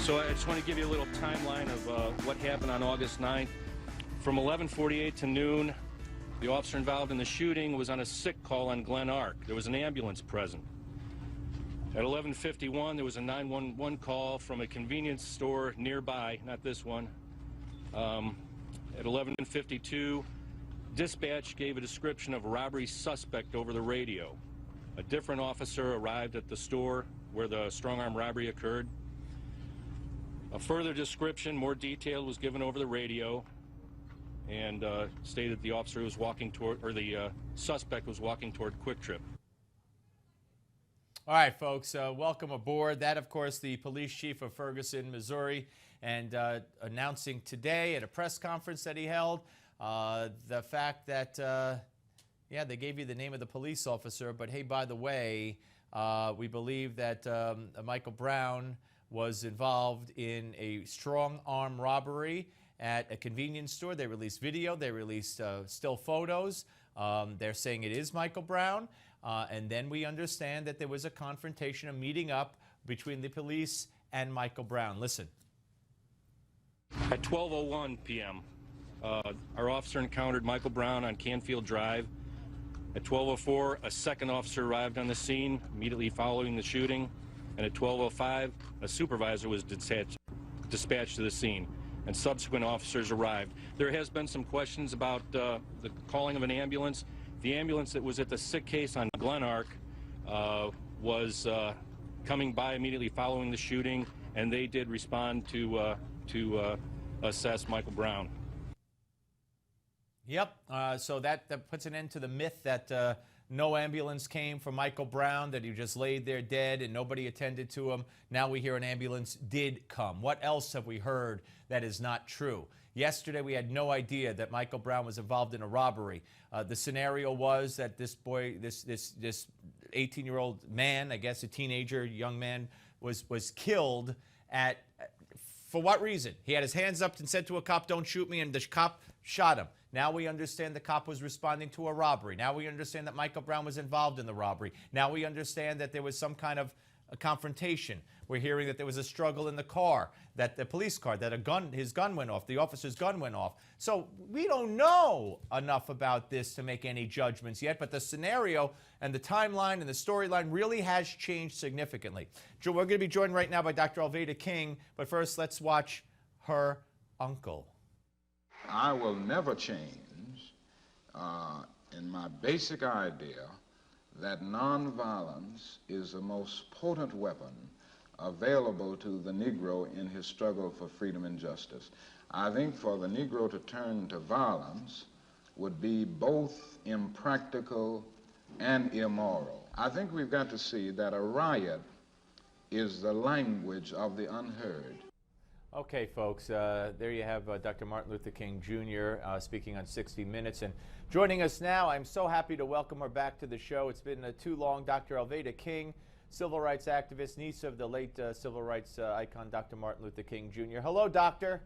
So I just want to give you a little timeline of what happened on August 9th. From 11:48 to noon, the officer involved in the shooting was on a sick call on Glen Arc. There was an ambulance present. At 11:51, there was a 911 call from a convenience store nearby, not this one. At 11:52, dispatch gave a description of a robbery suspect over the radio. A different officer arrived at the store where the strong-arm robbery occurred. A further description, more detail, was given over the radio, and stated the officer was walking toward, or the suspect was walking toward Quick Trip. All right, folks, welcome aboard. That, of course, the police chief of Ferguson, Missouri, and announcing today at a press conference that he held the fact that, yeah, they gave you the name of the police officer, but hey, by the way, we believe that Michael Brown was involved in a strong-arm robbery at a convenience store. They released video. They released still photos. They're saying it is Michael Brown. And then we understand that there was a confrontation, a meeting up between the police and Michael Brown. Listen. At 12:01 p.m., our officer encountered Michael Brown on Canfield Drive. At 12:04, a second officer arrived on the scene immediately following the shooting. And at 12:05, a supervisor was dispatched to the scene, and subsequent officers arrived. There has been some questions about the calling of an ambulance. The ambulance that was at the sick case on Glen Arc was coming by immediately following the shooting, and they did respond to assess Michael Brown. Yep, so that puts an end to the myth that no ambulance came for Michael Brown, that he just laid there dead and nobody attended to him. Now we hear an ambulance did come. What else have we heard that is not true? Yesterday we had no idea that Michael Brown was involved in a robbery. The scenario was that this boy, this 18-year-old man, I guess a teenager, young man, was killed at, for what reason? He had his hands up and said to a cop, "Don't shoot me," and the cop shot him. Now we understand the cop was responding to a robbery. Now we understand that Michael Brown was involved in the robbery. Now we understand that there was some kind of a confrontation. We're hearing that there was a struggle in the car, that the police car, that his gun went off, the officer's gun went off. So we don't know enough about this to make any judgments yet, but the scenario and the timeline and the storyline really has changed significantly. We're going to be joined right now by Dr. Alveda King, but first let's watch her uncle. I will never change in my basic idea that nonviolence is the most potent weapon available to the Negro in his struggle for freedom and justice. I think for the Negro to turn to violence would be both impractical and immoral. I think we've got to see that a riot is the language of the unheard. Okay, folks, there you have Dr. Martin Luther King Jr. Speaking on 60 Minutes. And joining us now, I'm so happy to welcome her back to the show. It's been too long. Dr. Alveda King, civil rights activist, niece of the late civil rights icon, Dr. Martin Luther King Jr. Hello, doctor.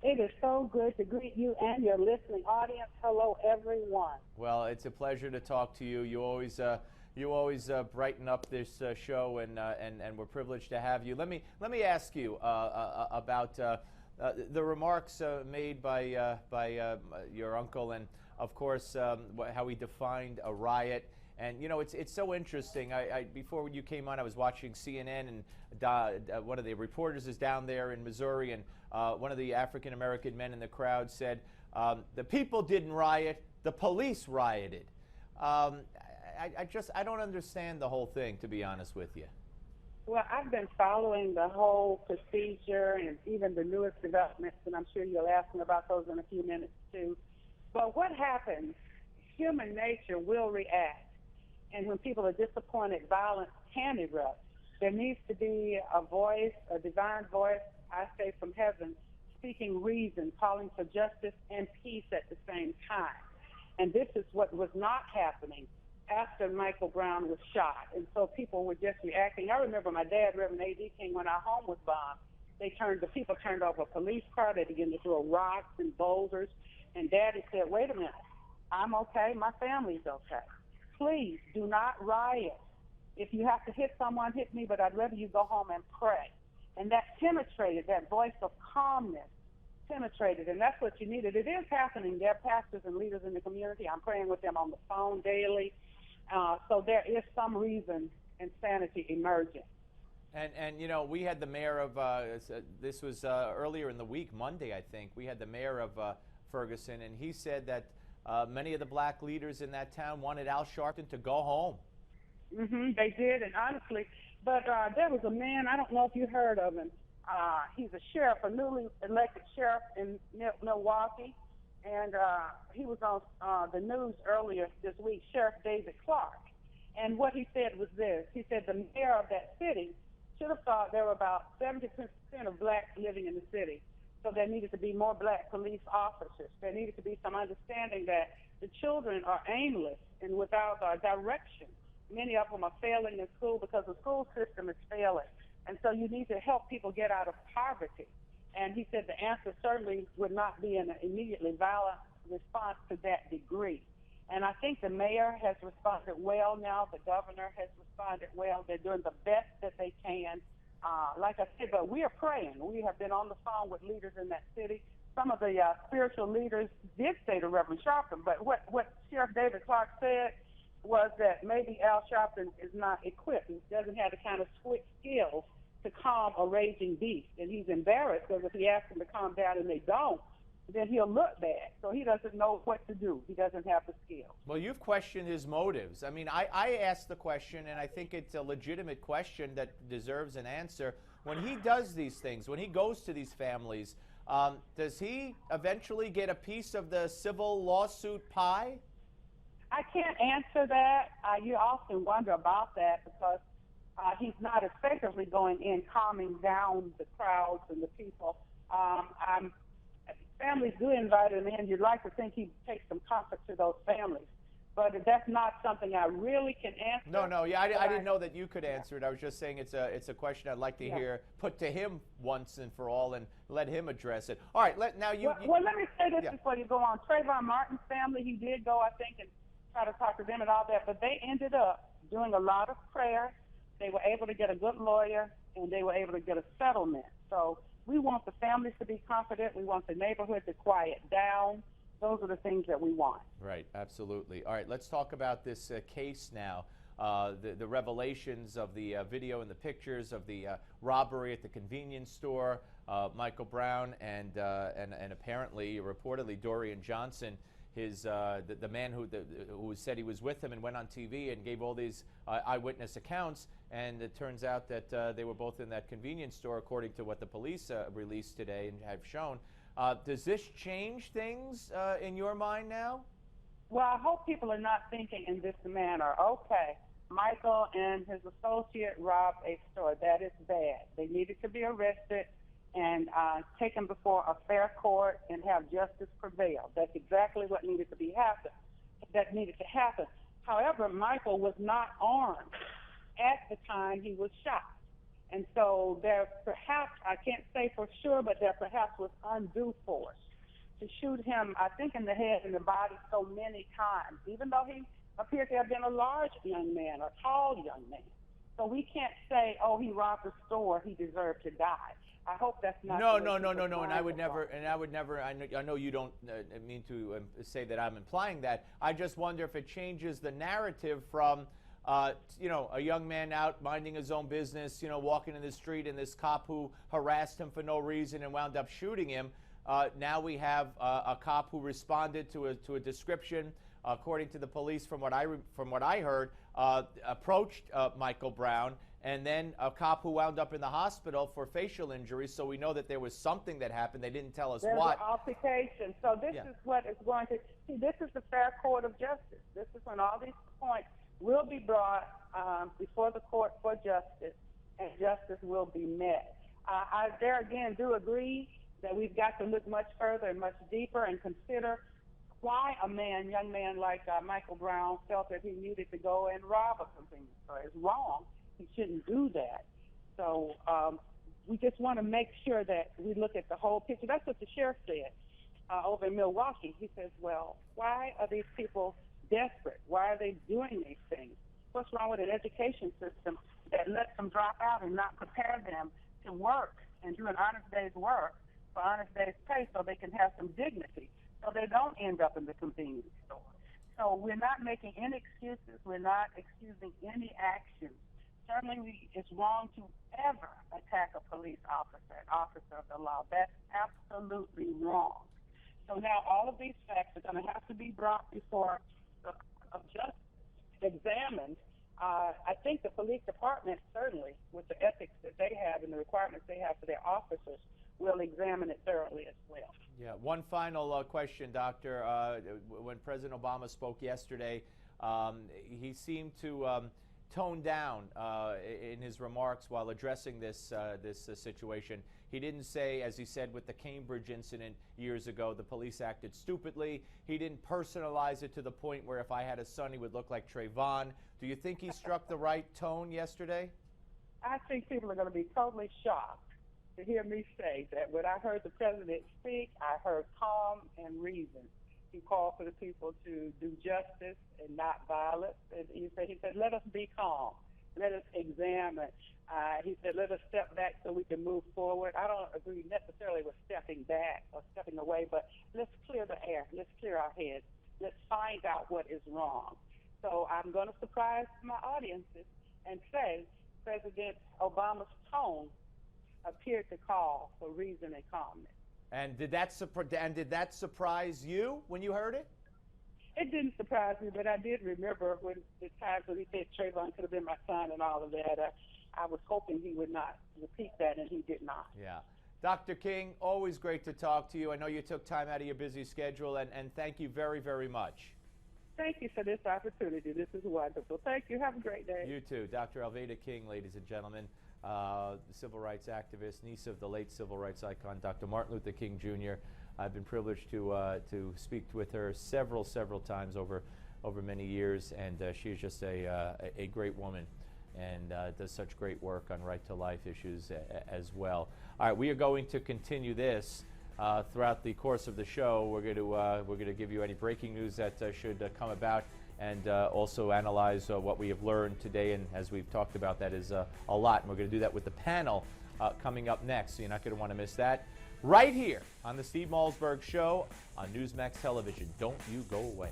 It is so good to greet you and your listening audience. Hello, everyone. Well, it's a pleasure to talk to you. You always brighten up this show, and we're privileged to have you. Let me ask you about the remarks made by your uncle, and of course how he defined a riot. And you know, it's so interesting. Before you came on, I was watching CNN, and one of the reporters is down there in Missouri, and one of the African American men in the crowd said, "The people didn't riot; the police rioted." I don't understand the whole thing, to be honest with you. Well, I've been following the whole procedure and even the newest developments, and I'm sure you'll ask me about those in a few minutes too. But what happens, human nature will react. And when people are disappointed, violence can erupt. There needs to be a voice, a divine voice, I say from heaven, speaking reason, calling for justice and peace at the same time. And this is what was not happening after Michael Brown was shot. And so people were just reacting. I remember my dad, Reverend A.D. King, when our home was bombed, the people turned over a police car. They began to throw rocks and boulders. And Daddy said, "Wait a minute, I'm okay, my family's okay. Please do not riot. If you have to hit someone, hit me, but I'd rather you go home and pray." And that penetrated, that voice of calmness penetrated, and that's what you needed. It is happening. There are pastors and leaders in the community. I'm praying with them on the phone daily. So there is some reason insanity emerging. And you know, we had the mayor of, this was earlier in the week, Monday, I think, we had the mayor of Ferguson, and he said that many of the black leaders in that town wanted Al Sharpton to go home. They did, and honestly, but there was a man, I don't know if you heard of him. He's a sheriff, a newly elected sheriff in Milwaukee, and he was on the news earlier this week, Sheriff David Clark. And what he said was this. He said the mayor of that city should have thought there were about 70% of blacks living in the city. So there needed to be more black police officers. There needed to be some understanding that the children are aimless and without direction. Many of them are failing in school because the school system is failing. And so you need to help people get out of poverty. And he said the answer certainly would not be an immediately violent response to that degree. And I think the mayor has responded well now. The governor has responded well. They're doing the best that they can. Like I said, but we are praying. We have been on the phone with leaders in that city. Some of the spiritual leaders did say to Reverend Sharpton, but what Sheriff David Clark said was that maybe Al Sharpton is not equipped. He doesn't have the kind of skills to calm a raging beast. And he's embarrassed because if he asks them to calm down and they don't, then he'll look bad. So he doesn't know what to do. He doesn't have the skills. Well, you've questioned his motives. I mean, I asked the question, and I think it's a legitimate question that deserves an answer. When he does these things, when he goes to these families, does he eventually get a piece of the civil lawsuit pie? I can't answer that. You often wonder about that because he's not effectively going in calming down the crowds and the people. Families do invite him in. You'd like to think he takes some comfort to those families. But that's not something I really can answer. No, yeah, I didn't know that you could answer it. I was just saying it's a question I'd like to hear put to him once and for all and let him address it. All right, let me say this before you go on. Trayvon Martin's family, he did go, I think, and try to talk to them and all that, but they ended up doing a lot of prayer. They were able to get a good lawyer, and they were able to get a settlement. So we want the families to be confident. We want the neighborhood to quiet down. Those are the things that we want. Right, absolutely. All right, let's talk about this case now. The revelations of the video and the pictures of the robbery at the convenience store, Michael Brown and apparently, reportedly, Dorian Johnson, the man who said he was with him and went on TV and gave all these eyewitness accounts, and it turns out that they were both in that convenience store, according to what the police released today and have shown. Does this change things in your mind now? Well, I hope people are not thinking in this manner. Okay, Michael and his associate robbed a store. That is bad. They needed to be arrested and taken before a fair court and have justice prevail. That's exactly what needed to happen. However, Michael was not armed at the time he was shot. And so there perhaps, I can't say for sure, but there perhaps was undue force to shoot him, I think, in the head and the body so many times, even though he appeared to have been a large young man, a tall young man. So we can't say, oh, he robbed a store, he deserved to die. I hope that's not. No. And I would never. I know you don't mean to say that I'm implying that. I just wonder if it changes the narrative from, a young man out minding his own business, walking in the street, and this cop who harassed him for no reason and wound up shooting him. Now we have a cop who responded to a description, according to the police, from what I heard, approached Michael Brown. And then a cop who wound up in the hospital for facial injuries, so we know that there was something that happened. They didn't tell us what. There's an altercation. So this is what is going to see. This is the fair court of justice. This is when all these points will be brought before the court for justice, and justice will be met. I there again do agree that we've got to look much further and much deeper and consider why a young man like Michael Brown felt that he needed to go and rob a convenience store. It's wrong. He shouldn't do that. So we just want to make sure that we look at the whole picture. That's what the sheriff said over in Milwaukee. He says, well, why are these people desperate? Why are they doing these things? What's wrong with an education system that lets them drop out and not prepare them to work and do an honest day's work for honest day's pay so they can have some dignity, so they don't end up in the convenience store. So we're not making any excuses. We're not excusing any actions. Certainly it's wrong to ever attack a police officer, an officer of the law. That's absolutely wrong. So now all of these facts are going to have to be brought before the court of justice, examined. I think the police department, certainly, with the ethics that they have and the requirements they have for their officers, will examine it thoroughly as well. Yeah. One final question, Doctor. When President Obama spoke yesterday, he seemed to tone down in his remarks while addressing this situation. He didn't say, as he said with the Cambridge incident years ago, the police acted stupidly. He didn't personalize it to the point where if I had a son, he would look like Trayvon. Do you think he struck the right tone yesterday? I think people are going to be totally shocked to hear me say that when I heard the president speak, I heard calm and reason. He called for the people to do justice and not violence. And he said, let us be calm. Let us examine. He said, let us step back so we can move forward. I don't agree necessarily with stepping back or stepping away, but let's clear the air. Let's clear our heads. Let's find out what is wrong. So I'm going to surprise my audiences and say President Obama's tone appeared to call for reason and calmness. And did that surprise you when you heard it? It didn't surprise me, but I did remember when the times when he said Trayvon could have been my son and all of that. I was hoping he would not repeat that, and he did not. Yeah. Dr. King, always great to talk to you. I know you took time out of your busy schedule, and thank you very, very much. Thank you for this opportunity. This is wonderful. Thank you. Have a great day. You too. Dr. Alveda King, ladies and gentlemen, the civil rights activist, niece of the late civil rights icon, Dr. Martin Luther King Jr. I've been privileged to speak with her several times over many years, and she is just a great woman and does such great work on right to life issues as well. All right, we are going to continue this throughout the course of the show. We're going to give you any breaking news that should come about, and also analyze what we have learned today. And as we've talked about, that is a lot. And we're going to do that with the panel coming up next, so you're not going to want to miss that. Right here on the Steve Malzberg Show on Newsmax Television. Don't you go away.